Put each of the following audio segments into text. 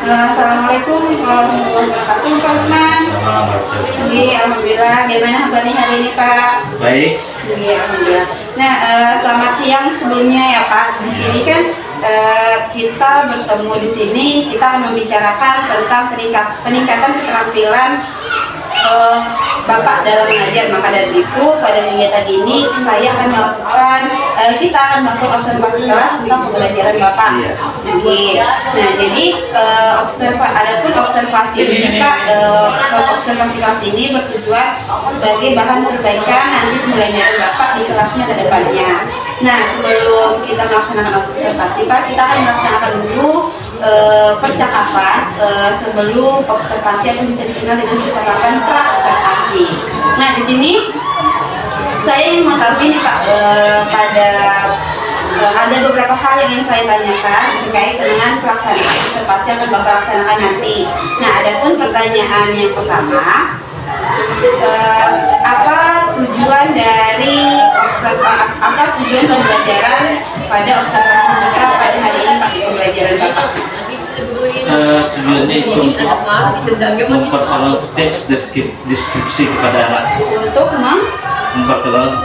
Assalamualaikum warahmatullahi wabarakatuh, Pak Lukman. Alhamdulillah. Gimana kabarnya hari ini, Pak? Baik. Alhamdulillah. Nah, selamat siang sebelumnya ya, Pak. Di sini kan kita bertemu di sini, kita akan membicarakan tentang peningkatan keterampilan Bapak dalam mengajar. Maka dari itu pada kegiatan ini kita akan melakukan observasi kelas tentang pembelajaran Bapak. Nah, jadi adapun observasi ini Pak, observasi kelas ini bertujuan sebagai bahan perbaikan nanti pembelajaran Bapak di kelasnya ke depannya. Nah, sebelum kita melaksanakan observasi Pak, kita akan melaksanakan dulu percakapan sebelum observasi, atau bisa dikenal dengan percakapan pra-observasi. Nah, di sini saya ingin mengetahui nih Pak, ada beberapa hal yang ingin saya tanyakan terkait dengan pelaksanaan observasi yang akan Bapak laksanakan nanti. Nah, adapun pertanyaan yang pertama, apa tujuan pembelajaran pada observasi kita pada hari ini Pak, pembelajaran Bapak? Tujuannya itu untuk memperkenalkan teks deskripsi kepada anak. Untuk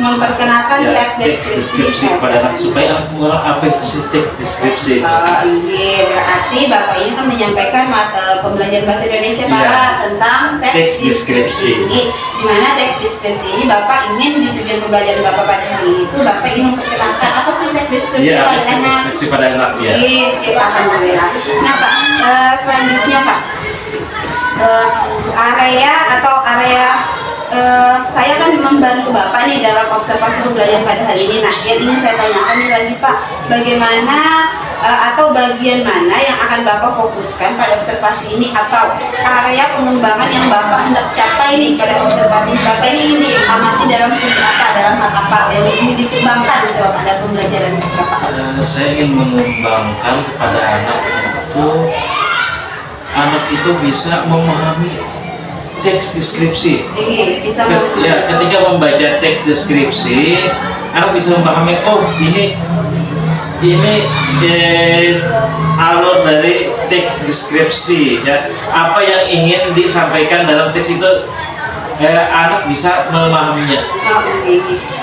memperkenalkan ya, teks deskripsi kepada anak, supaya anak mengenal apa itu sih teks deskripsi. Iya, berarti Bapak ini kan menyampaikan pembelajaran bahasa Indonesia Pak tentang teks deskripsi. Di mana teks deskripsi ini Bapak ingin, di tujuan pembelajaran Bapak pada hari itu Bapak ingin memperkenalkan apa sih teks deskripsi pada anak. Deskripsi pada anak, ya. Iya, alhamdulillah. Nah Pak, selanjutnya Pak, saya akan membantu Bapak nih dalam observasi pembelajaran pada hari ini. Nah, yang ingin saya tanyakan nih lagi Pak, bagaimana atau bagian mana yang akan Bapak fokuskan pada observasi ini, atau area pengembangan yang Bapak hendak capai nih pada observasi Bapak ini diamati dalam segi apa, dalam hal apa yang ingin dikembangkan dalam pada pembelajaran Bapak? Saya ingin mengembangkan kepada anak itu bisa memahami teks deskripsi. Ketika membaca teks deskripsi, anak bisa memahami, oh ini alur dari teks deskripsi, ya, apa yang ingin disampaikan dalam teks itu, anak bisa memahaminya.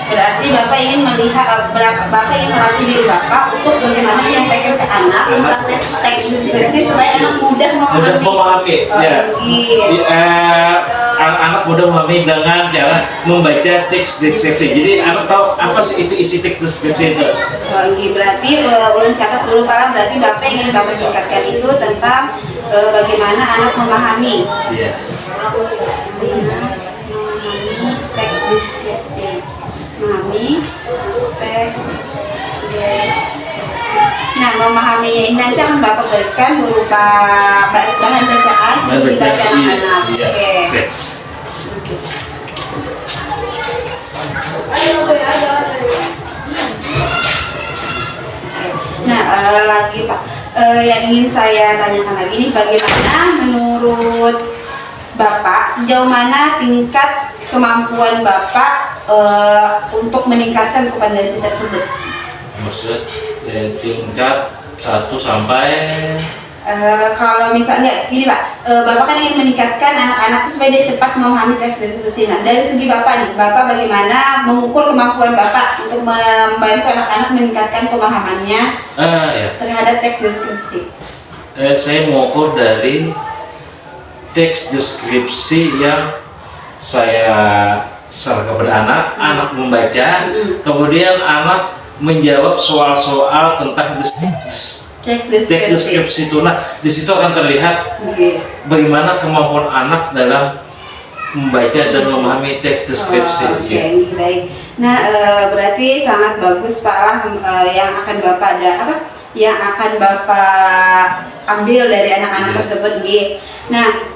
Berarti Bapak ingin Bapak ingin melatih diri Bapak untuk bagaimana menyampaikan ke anak tentang teks deskripsi supaya anak mudah memahami. Anak mudah memahami dengan cara membaca teks deskripsi. Jadi anak tahu apa sih itu isi teks deskripsi itu. Berarti ulun catat dulu Pak, berarti Bapak ingin Bapak tingkatkan itu tentang bagaimana anak memahami. Teks deskripsi. Memahami teks deskripsi. Nah, memahaminya ini nanti akan Bapak berikan berupa bahan bacaan untuk dibaca anak-anak. Nah, lagi Pak, yang ingin saya tanyakan lagi ini, bagaimana menurut Bapak, sejauh mana tingkat kemampuan Bapak untuk meningkatkan kompetensi tersebut? Maksud tingkat 1 sampai kalau misalnya gini Pak, Bapak kan ingin meningkatkan anak-anak supaya dia cepat memahami teks deskripsi. Nah, dari segi Bapak nih, Bapak bagaimana mengukur kemampuan Bapak untuk membantu anak-anak meningkatkan pemahamannya terhadap teks deskripsi? Saya mengukur dari teks deskripsi yang saya serahkan kepada anak membaca, kemudian anak menjawab soal-soal tentang teks deskripsi itu. Nah, di situ akan terlihat bagaimana kemampuan anak dalam membaca dan memahami teks deskripsi. Baik. Nah, berarti sangat bagus Pak, yang akan Bapak ambil dari anak-anak tersebut. Nah,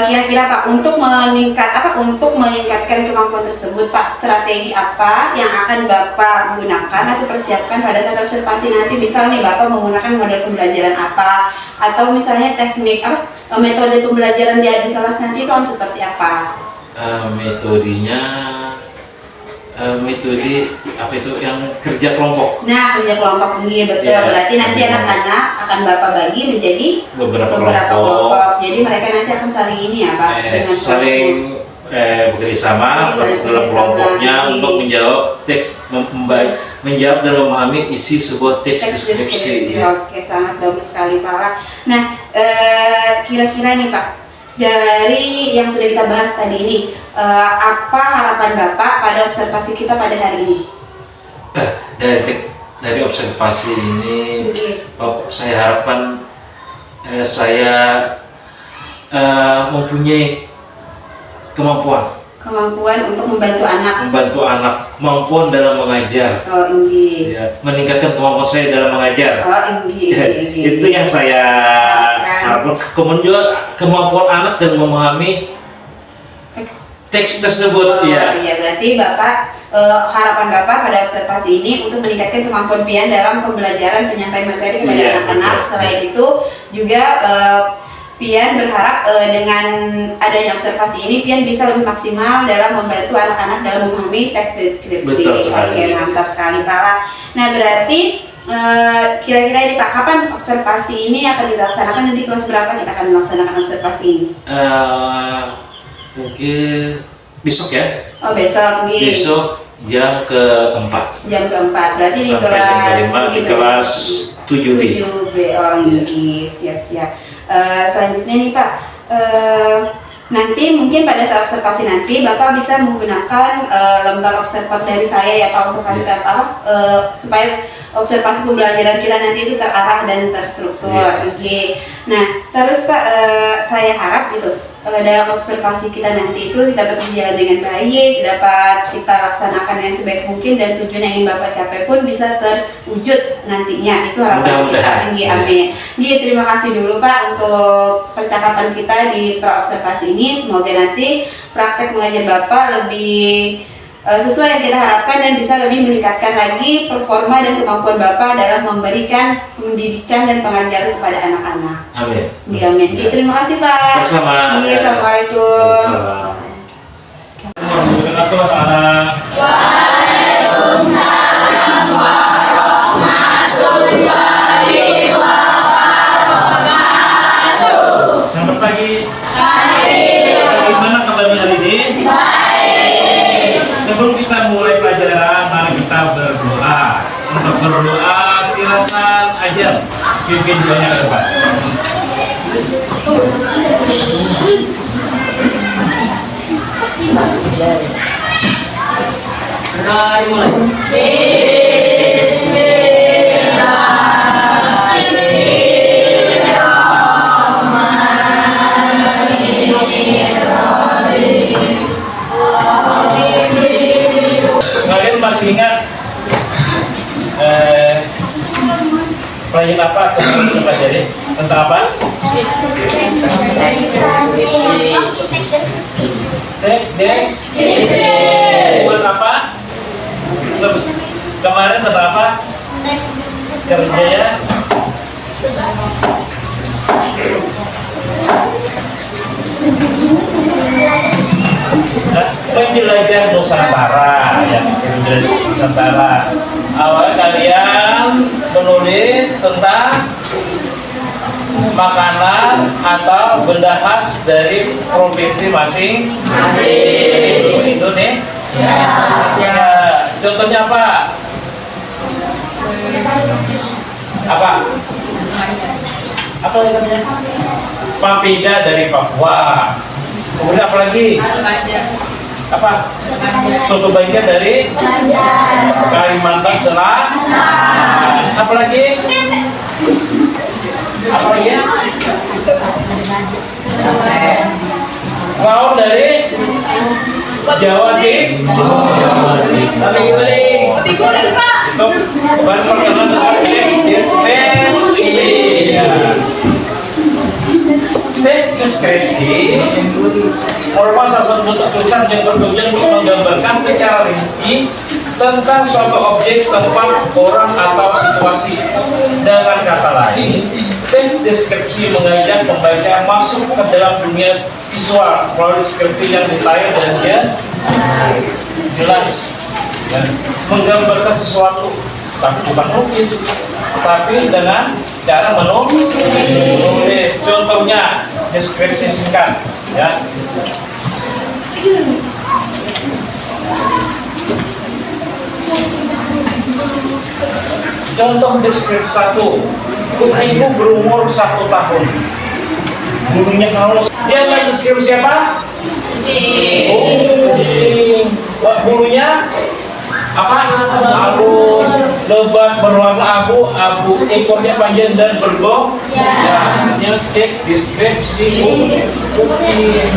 kira-kira Pak, untuk meningkatkan kemampuan tersebut Pak, strategi apa yang akan Bapak gunakan atau persiapkan pada saat observasi nanti? Misalnya Bapak menggunakan model pembelajaran apa, atau misalnya teknik metode pembelajaran di kelas nanti itu seperti apa? Metodenya metode apa itu yang kerja kelompok. Nah, kerja kelompok ini betul. Ya, Berarti nanti kerja anak-anak akan Bapak bagi menjadi beberapa kelompok. Jadi mereka nanti akan saling ini ya Pak, dengan saling bekerjasama dalam kelompoknya untuk menjawab teks, menjawab dan memahami isi sebuah teks deskripsi. Oke, sangat bagus sekali Pak. Nah, kira-kira nih Pak, dari yang sudah kita bahas tadi ini, apa harapan Bapak pada observasi kita pada hari ini? Dari observasi ini, saya harapkan saya mempunyai kemampuan untuk membantu anak, kemampuan dalam mengajar, ya, meningkatkan kemampuan saya dalam mengajar. Itu yang saya harapkan. Kemudian juga kemampuan anak dalam memahami teks tersebut. Iya, berarti Bapak harapan Bapak pada observasi ini untuk meningkatkan kemampuan Pian dalam pembelajaran penyampaian materi kepada anak-anak. Selain itu juga Pian berharap dengan adanya observasi ini Pian bisa lebih maksimal dalam membantu anak-anak dalam memahami teks deskripsi. Betul sekali. Oke, mantap sekali Pak. Nah, berarti kira-kira ini Pak, kapan observasi ini akan dilaksanakan dan di kelas berapa kita akan melaksanakan observasi ini? Mungkin besok ya. Oh, besok nih. Besok jam keempat. Jam keempat. Berarti di Sampai kelas jam kelima, di kelas 7B. 7B. Oh, siap-siap. Selanjutnya nih Pak, nanti mungkin pada saat observasi nanti Bapak bisa menggunakan lembar observer dari saya ya Pak untuk kasih tahu supaya observasi pembelajaran kita nanti itu terarah dan terstruktur. Nah, terus Pak, saya harap gitu dalam observasi kita nanti itu kita dapat berjalan dengan baik, dapat kita laksanakan yang sebaik mungkin dan tujuan yang ingin Bapak capai pun bisa terwujud nantinya. Itu harapan kita. Amin. Terima kasih dulu Pak untuk percakapan kita di pra-observasi ini. Semoga nanti praktek mengajar Bapak lebih sesuai yang kita harapkan dan bisa lebih meningkatkan lagi performa dan kemampuan Bapak dalam memberikan pendidikan dan pengajaran kepada anak-anak. Amin. Amin. Terima kasih Pak. Sama-sama. Assalamualaikum. Waalaikumsalam warahmatullahi wabarakatuh. Selamat pagi. Pagi. Bagaimana kabarnya hari ini? Sebelum kita mulai pelajaran, mari kita berdoa. Untuk berdoa, silakan aja pimpin doanya ke depan. Kalian masih ingat pelajaran apa kemarin kita pelajari? Tentang apa? Buat apa? Kemarin tentang apa? Kerjanya? Menjelajah Nusantara, ya, menjelajah Nusantara. Awalnya kalian menulis tentang makanan atau benda khas dari provinsi masing-masing. Itu nih. Ya. Contohnya apa? Apa? Apa namanya? Papeda dari Papua. Kemudian apa lagi? Apa? Soto Banjar dari Kalimantan Selatan. Apa lagi? Apa lagi? Rawon dari Jawa Timur. Tapi goreng Pak. Itu bahan perkenalan teks deskripsi. Teks deskripsi merupakan salah satu bentuk tulisan yang bertujuan untuk menggambarkan secara rinci tentang suatu objek, tempat, orang, atau situasi. Dengan kata lain, teks deskripsi mengajak pembaca masuk ke dalam dunia visual melalui deskripsi yang detail dan jelas. dan menggambarkan sesuatu, tapi bukan melukis, tapi dengan cara menulis. Contohnya deskripsi singkat, ya. Contoh deskripsi 1, kucingku berumur 1 tahun. Bulunya kalau dia main deskripsi apa? Kucing. Bulunya apa? Halus, lebat, berwarna abu-abu, ekornya panjang dan bergok. Ya, ini teks deskripsi kucing.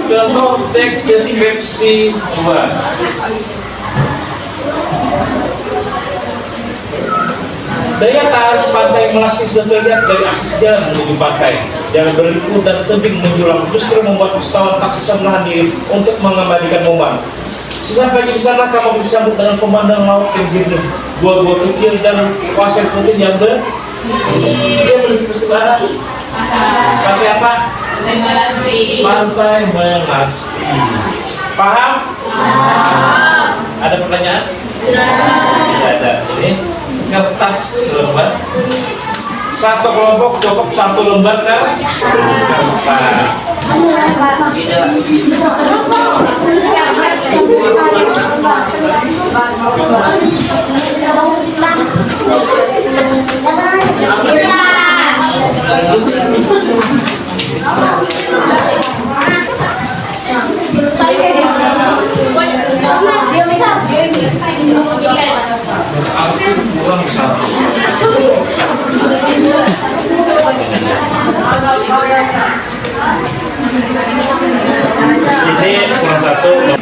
Contoh teks deskripsi 2. Daya tarik pantai Melasti sudah terlihat dari akses jalan menuju pantai. Jalan berliku dan tebing menjulang justru membuat wisatawan tak bisa menahan diri untuk mengembalikan momen. Sesampainya di sana kamu disambut dengan pemandangan laut yang jernih, gua-gua kecil dan pasir putih yang dia bersih-bersih mana? Pantai apa? Pantai Melasti. Pantai Melasti. Paham? Ada pertanyaan? Tidak ada. Ini kertas selembar. Satu kelompok cukup 1 lembar kan? Kertas. Kurang 1. Ini kurang 1.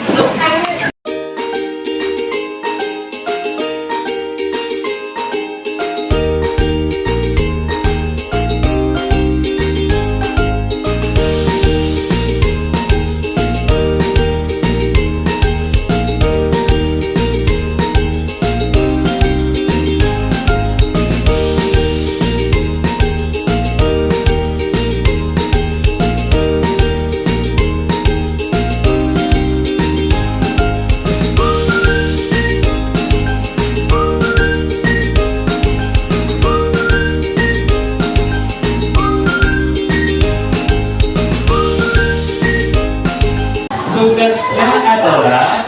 Tugasnya adalah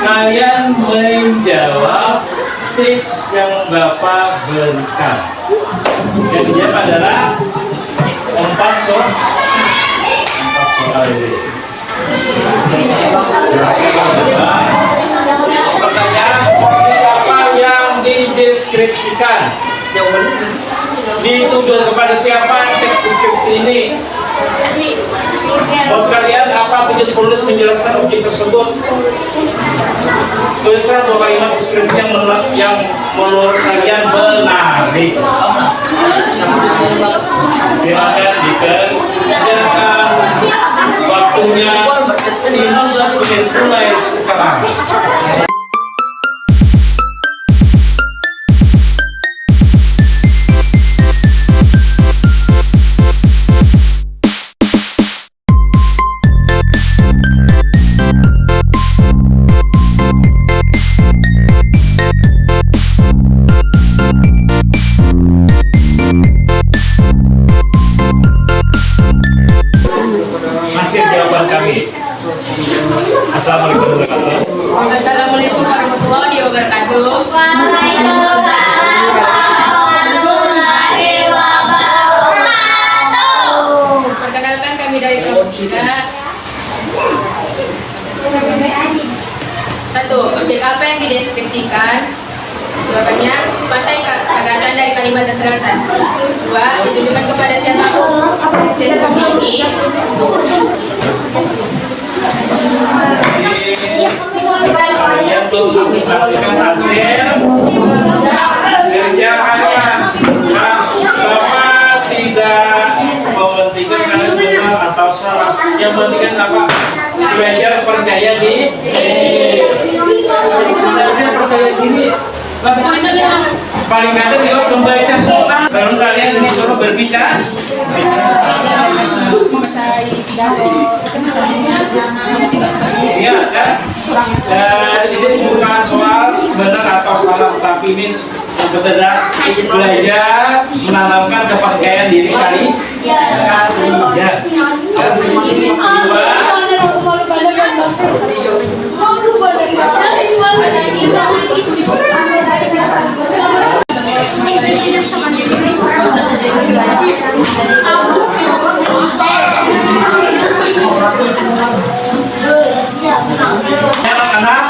kalian menjawab tips yang Bapak berikan. Yang dijawab adalah 4 soal ini. Pertanyaan, apa yang dideskripsikan? Ditujukan kepada siapa teks deskripsi ini? Menurut kalian apa tujuan penulis menjelaskan objek tersebut? Tulislah 2 kalimat deskripsi yang menurut kalian menarik. Silakan dikerjakan. Waktunya 15 menit mulai sekarang. Hasil jawaban kami. Assalamualaikum warahmatullahi wabarakatuh. Assalamualaikum warahmatullahi wabarakatuh. Perkenalkan kami dari kelompok 3. 1. Objek apa yang dideskripsikan? Jawabannya, pantai Kagatan dari Kalimantan Selatan. 2. Ditujukan kepada siapa deskripsi ini? Kalian belum presentasikan hasil kerja kalian. Bapak tidak mementingkan kalian benar atau salah. Yang penting apa? Belajar percaya diri. Sebenarnya percaya diri. Tulisannya paling kadang juga membaca surat. Kalau kalian disuruh berbicara, iya kan? Ini bukan soal benar atau salah, tapi ini benar belajar menanamkan kepercayaan diri kalian. Anak-anak,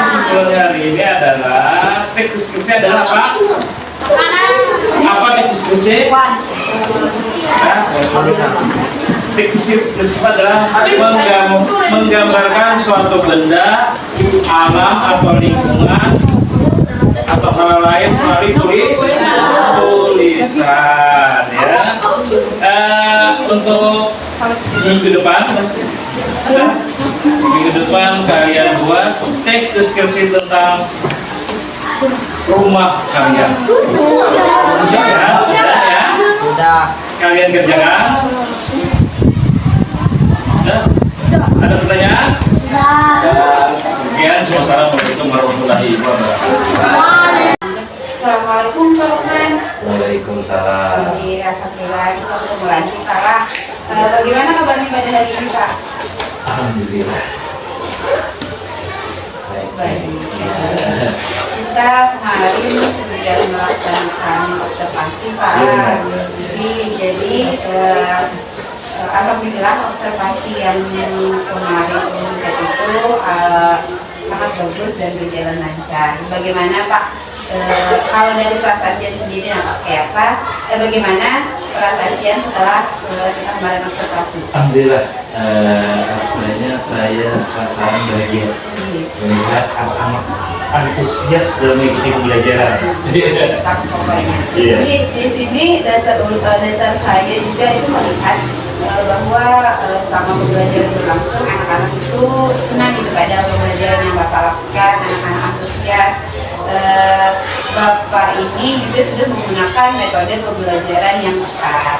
kesimpulannya hari ini adalah teks deskripsi adalah apa? Apa teks deskripsi? Teks deskripsi adalah menggambarkan suatu benda, alam atau lingkungan atau hal lain melalui tulisan ya. Untuk minggu depan kalian buat teks deskripsi tentang rumah kalian. Ya, sudah ya. Kalian kerjakan. Ada pertanyaan? Sekian, wassalamualaikum warahmatullahi wabarakatuh. Assalamualaikum Pak Lukman. Waalaikumsalam. Alhamdulillah kita ketemu lagi Pak. Bagaimana kabarnya pada hari ini Pak? Alhamdulillah. Baik. Kita kemarin sudah melaksanakan observasi Pak. Jadi alhamdulillah observasi yang kemarin itu sangat bagus dan berjalan lancar. Bagaimana Pak? Kalau dari perasaan Pian sendiri kayak apa? Bagaimana perasaan Pian setelah kita kemarin observasi? Alhamdulillah, rasanya saya perasaan bahagia melihat anak-anak antusias dalam mengikuti pembelajaran. Pokoknya. Iya. Di sini dasar saya juga itu melihat bahwa selama pembelajaran berlangsung anak-anak itu senang gitu pada pembelajaran yang Bapak lakukan, anak-anak antusias. Bapak ini juga sudah menggunakan metode pembelajaran yang tepat.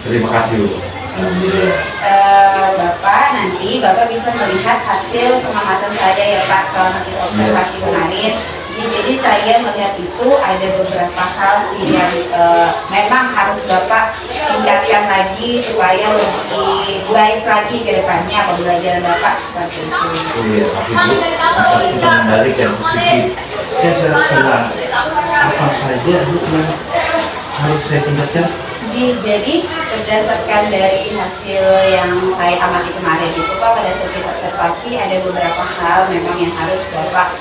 Terima kasih, Bu. Bapak bisa melihat hasil pengamatan saya ya Pak selama kita observasi kemarin. Jadi saya melihat itu ada beberapa hal sih yang memang harus Bapak tingkatkan lagi supaya lebih baik lagi ke depannya pembelajaran Bapak seperti itu. Oh iya, tapi Bu, kita kembali ke positif. Saya sangat senang. Apa saja Bu yang harus saya tingkatkan? Jadi berdasarkan dari hasil yang saya amati kemarin itu Pak, pada saat kita observasi ada beberapa hal memang yang harus Bapak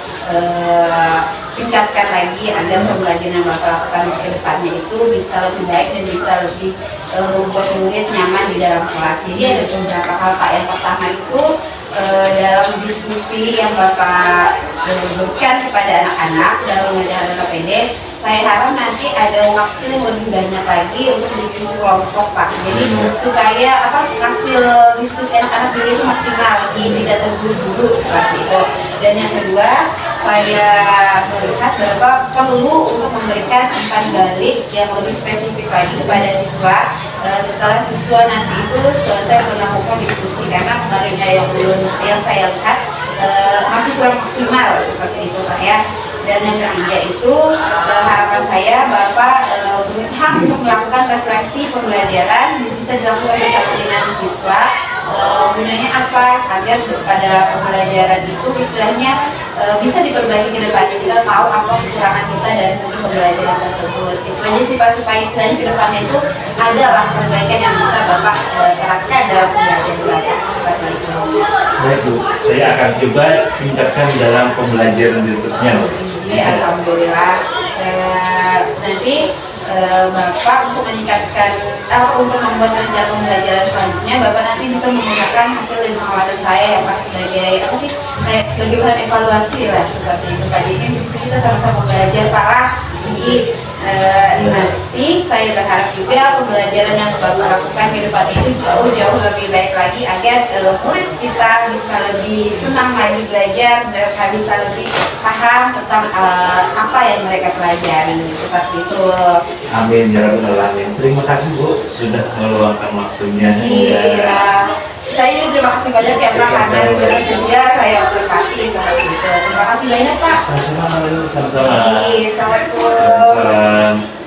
tingkatkan lagi agar pembelajaran yang Bapak lakukan ke depannya itu bisa lebih baik dan bisa lebih membuat murid nyaman di dalam kelas. Jadi ada beberapa hal Pak. Yang pertama itu dalam diskusi yang Bapak berikan kepada anak-anak dalam mengajar KPD, saya harap nanti ada waktu yang lebih banyak lagi untuk diskusi kelompok Pak. Jadi supaya hasil diskusi anak-anak ini itu maksimal, tidak terburu-buru seperti itu. Dan yang kedua, saya melihat bahwa perlu untuk memberikan umpan balik yang lebih spesifik lagi kepada siswa setelah siswa nanti itu selesai melakukan diskusi, karena kemarin yang saya lihat masih kurang maksimal seperti itu Pak ya. Dan yang ketiga itu harapan saya Bapak berusaha untuk melakukan refleksi pembelajaran bisa dilakukan bersama dengan siswa. Gunanya apa? Agar pada pembelajaran itu istilahnya bisa diperbaiki ke depannya. Kita tahu apa kekurangan kita dari segi pembelajaran tersebut. Itu aja sih Pak, supaya istilahnya ke depannya itu adalah perbaikan yang bisa Bapak terapkan dalam pembelajaran Bapak seperti itu. Baik Bu, saya akan coba tingkatkan dalam pembelajaran berikutnya. Alhamdulillah. Nanti Bapak untuk meningkatkan untuk membuat rencana pembelajaran selanjutnya, Bapak nanti bisa menggunakan hasil dari pengamatan saya ya Pak sebagai sebagai bahan evaluasi lah seperti itu. Jadi bisa kita sama-sama belajar Pak lah. Jadi Nanti saya berharap juga pembelajaran yang Bapak lakukan ke depan itu jauh lebih baik lagi agar murid kita bisa lebih senang lagi belajar, mereka bisa lebih paham tentang apa yang mereka pelajari, seperti itu. Amin ya rabbal alamin. Terima kasih Bu sudah meluangkan waktunya. Iya. Saya juga terima kasih banyak ya Pak karena sudah bersedia saya observasi seperti itu. Terima kasih banyak Pak. Sama-sama. Assalamualaikum. Salam.